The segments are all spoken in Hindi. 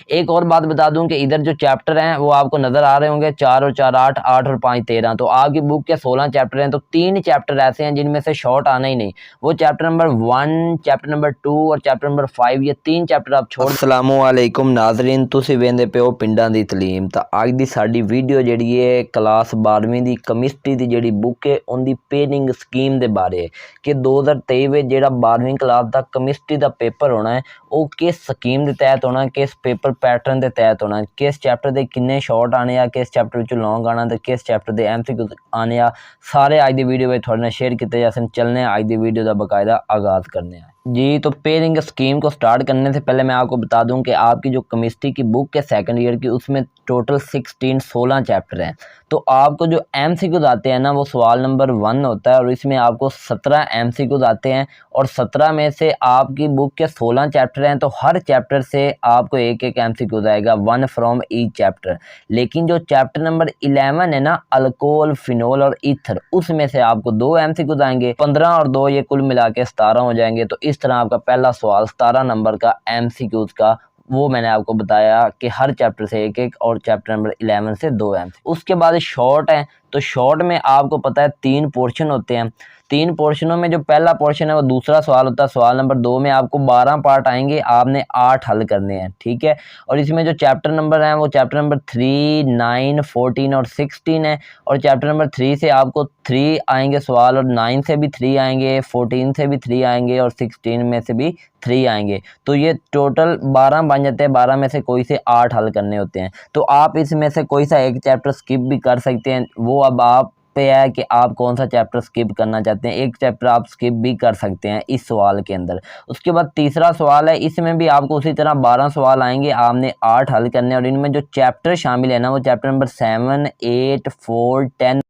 एक और बात बता दूं कि इधर जो चैप्टर हैं वो आपको नज़र आ रहे होंगे, 4 और 4 8, 8 और 5 13। तो आपकी बुक के 16 चैप्टर हैं, तो 3 चैप्टर ऐसे हैं जिनमें से शॉर्ट आना ही नहीं। वो चैप्टर नंबर 1, चैप्टर नंबर 2 और चैप्टर नंबर 5, ये 3 चैप्टर आप छोड़। अस्सलामुअलैकुम नाज़रीन, तुसीं वेंदे पे हो पिंडां दी तलीम। तो अज दी साडी वीडियो जिहड़ी है क्लास 12वीं दी केमिस्ट्री दी जिहड़ी बुक है उनकी पेनिंग स्कीम दे बारे है कि 2023 में जिहड़ा 12वीं क्लास दा केमिस्ट्री दा पेपर होना है वो किस स्कीम के तहत होना, किस पेपर पैटर्न के तहत होना, किस चैप्टर के किन्ने शॉर्ट आने आ, किस चैप्टर विच लॉन्ग आना ते किस चैप्टर के MCQ आने आ, सारे अज दी वीडियो में थोड़े नाल शेयर किए जा सकन। चलने अज दी वीडियो का बाकायदा आगाज़ करने जी। तो पेयरिंग स्कीम को स्टार्ट करने से पहले मैं आपको बता दूं कि आपकी जो केमिस्ट्री की बुक है सेकंड ईयर की, उसमें टोटल 16 चैप्टर हैं। तो आपको जो MCQs आते हैं ना, वो सवाल नंबर 1 होता है और इसमें आपको 17 MCQs आते हैं और 17 में से आपकी बुक के 16 चैप्टर हैं, तो हर चैप्टर से आपको एक एक MCQ आएगा, 1 फ्रॉम ईच चैप्टर। लेकिन जो चैप्टर नंबर 11 है ना, अल्कोहल, फिनोल और ईथर, उसमें से आपको 2 MCQs आएंगे, 15 और 2 ये कुल मिला के 17 हो जाएंगे। तो इस तरह आपका पहला सवाल 17 नंबर का MCQs का, वो मैंने आपको बताया कि हर चैप्टर से एक एक और चैप्टर नंबर 11 से 2 MCQ। उसके बाद शॉर्ट है, तो शॉर्ट में आपको पता है 3 पोर्शन होते हैं। 3 पोर्शनों में जो पहला पोर्शन है वो दूसरा सवाल होता है। सवाल नंबर 2 में आपको 12 पार्ट आएंगे, आपने 8 हल करने हैं, ठीक है। और इसमें जो चैप्टर नंबर हैं वो चैप्टर नंबर 3, 9, 14 और 16 है। और चैप्टर नंबर 3 से आपको 3 आएंगे सवाल, और 9 से भी 3 आएंगे, 14 से भी 3 आएंगे और 16 में से भी 3 आएंगे। तो ये टोटल 12 बन जाते हैं। 12 में से कोई से 8 हल करने होते हैं। तो आप इसमें से कोई सा एक चैप्टर स्किप भी कर सकते हैं, वो अब आप पे है कि आप कौन सा चैप्टर स्किप करना चाहते हैं। एक चैप्टर आप स्किप भी कर सकते हैं इस सवाल के अंदर। उसके बाद तीसरा सवाल है, इसमें भी आपको उसी तरह 12 सवाल आएंगे, आपने 8 हल करने हैं। और इनमें जो चैप्टर शामिल है ना, वो चैप्टर नंबर 7, 8, 4, 10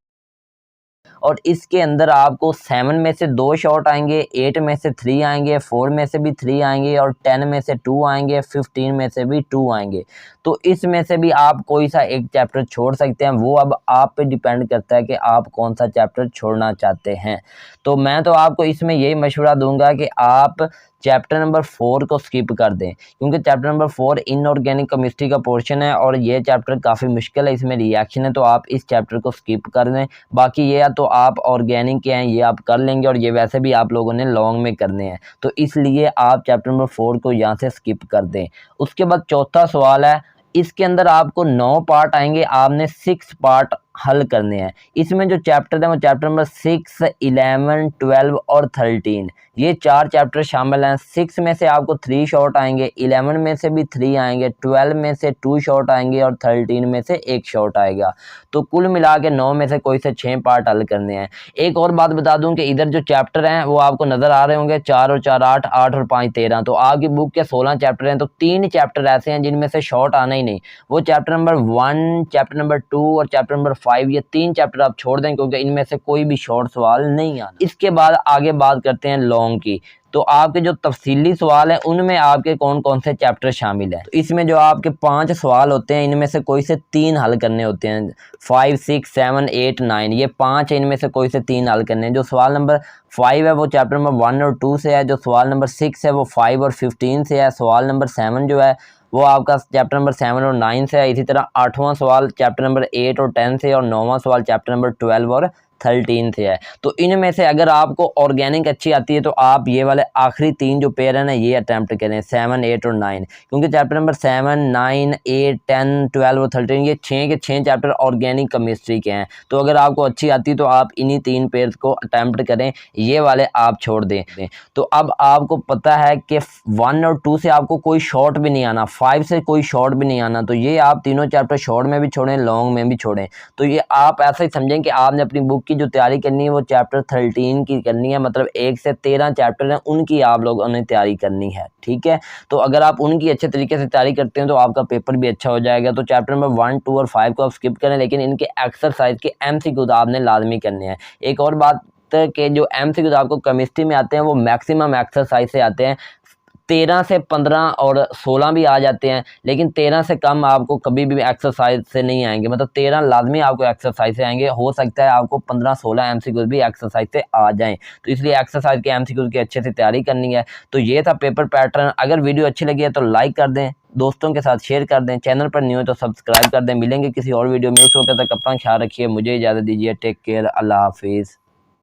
और इसके अंदर आपको 7 में से 2 शॉर्ट आएंगे, 8 में से 3 आएंगे, 4 में से भी 3 आएंगे और 10 में से 2 आएंगे, 15 में से भी 2 आएंगे। तो इसमें से भी आप कोई सा एक चैप्टर छोड़ सकते हैं, वो अब आप पे डिपेंड करता है कि आप कौन सा चैप्टर छोड़ना चाहते हैं। तो मैं तो आपको इसमें यही मशवरा दूंगा कि आप चैप्टर नंबर 4 को स्किप कर दें, क्योंकि चैप्टर नंबर 4 इनऑर्गेनिक केमिस्ट्री का पोर्शन है और ये चैप्टर काफ़ी मुश्किल है, इसमें रिएक्शन है। तो आप इस चैप्टर को स्किप कर दें। बाकी ये या तो आप ऑर्गेनिक के हैं, ये आप कर लेंगे, और ये वैसे भी आप लोगों ने लॉन्ग में करने हैं, तो इसलिए आप चैप्टर नंबर 4 को यहाँ से स्किप कर दें। उसके बाद चौथा सवाल है, इसके अंदर आपको 9 पार्ट आएंगे, आपने 6 पार्ट हल करने हैं। इसमें जो चैप्टर है वो चैप्टर नंबर 6, 11, 12 और 13, ये 4 चैप्टर शामिल हैं। 6 में से आपको 3 शॉर्ट आएंगे, 11 में से भी 3 आएंगे, 12 में से 2 शॉर्ट आएंगे और 13 में से 1 शॉर्ट आएगा। तो कुल मिला के 9 में से कोई से 6 पार्ट हल करने हैं। एक और बात बता दूं कि इधर जो चैप्टर हैं वो आपको नज़र आ रहे होंगे, 4 और 4 8, 8 और 5 13। तो आपकी बुक के 16 चैप्टर हैं, तो 3 चैप्टर ऐसे हैं जिनमें से शॉर्ट आना ही नहीं। वो चैप्टर नंबर 1, चैप्टर नंबर 2 और चैप्टर नंबर 5, ये 3 चैप्टर आप छोड़ दें, क्योंकि इनमें से कोई भी शॉर्ट सवाल नहीं आना। इसके बाद आगे बात करते हैं लॉन्ग की। तो आपके जो तफसीली सवाल हैं उनमें आपके कौन कौन से चैप्टर शामिल हैं। तो इसमें जो आपके 5 सवाल होते हैं, इनमें से कोई से 3 हल करने होते हैं। 5, 6, 7, 8, 9, ये 5 है, इनमें से कोई से 3 हल करने हैं। जो सवाल नंबर 5 है वो चैप्टर नंबर 1 और 2 से है। जो सवाल नंबर 6 है वो 5 और 15 से है। सवाल नंबर 7 जो है वो आपका चैप्टर नंबर 7 और 9 से है। इसी तरह 8वां सवाल चैप्टर नंबर 8 और 10 से, और 9वां सवाल चैप्टर नंबर 12 और 13 से है। तो इनमें से अगर आपको ऑर्गेनिक अच्छी आती है तो आप ये वाले आखिरी 3 जो पेयर है ना, ये अटैम्प्ट करें, 7, 8 और 9, क्योंकि चैप्टर नंबर 7, 9, 8, 10, 12 और 13 ये 6 के 6 चैप्टर ऑर्गेनिक केमिस्ट्री के हैं। तो अगर आपको अच्छी आती है तो आप इन्हीं 3 पेयर को अटैम्प्ट करें, ये वाले आप छोड़ दें। तो अब आपको पता है कि 1 और 2 से आपको कोई शॉर्ट भी नहीं आना, 5 से कोई शॉर्ट भी नहीं आना। तो ये आप तीनों चैप्टर शॉर्ट में भी छोड़ें, लॉन्ग में भी छोड़ें। तो ये आप ऐसा ही समझें कि आपने अपनी बुक की जो तैयारी करनी है वो चैप्टर 13 की करनी है, मतलब 1 से 13 चैप्टर हैं, उनकी आप लोगों ने तैयारी करनी है, ठीक है। तो अगर आप उनकी अच्छे तरीके से तैयारी करते हैं तो आपका पेपर भी अच्छा हो जाएगा। तो चैप्टर नंबर 1, 2 और 5 को आप स्किप करें, लेकिन इनके एक्सरसाइज के MCQ आपने लाजमी करने हैं। एक और बात के जो MCQ आपको केमिस्ट्री में आते हैं वो मैक्सिमम एक्सरसाइज से आते हैं। 13 से 15 और 16 भी आ जाते हैं, लेकिन 13 से कम आपको कभी भी एक्सरसाइज से नहीं आएंगे, मतलब 13 लाजमी आपको एक्सरसाइज से आएंगे। हो सकता है आपको 15-16 MCQs भी एक्सरसाइज से आ जाएं, तो इसलिए एक्सरसाइज के MCQs की अच्छे से तैयारी करनी है। तो ये था पेपर पैटर्न। अगर वीडियो अच्छी लगी है तो लाइक कर दें, दोस्तों के साथ शेयर कर दें, चैनल पर न्यू है तो सब्सक्राइब कर दें। मिलेंगे किसी और वीडियो में, उस वक्त तक अपना ख्याल रखिए, मुझे इजाज़त दीजिए। टेक केयर, अल्लाह हाफिज़।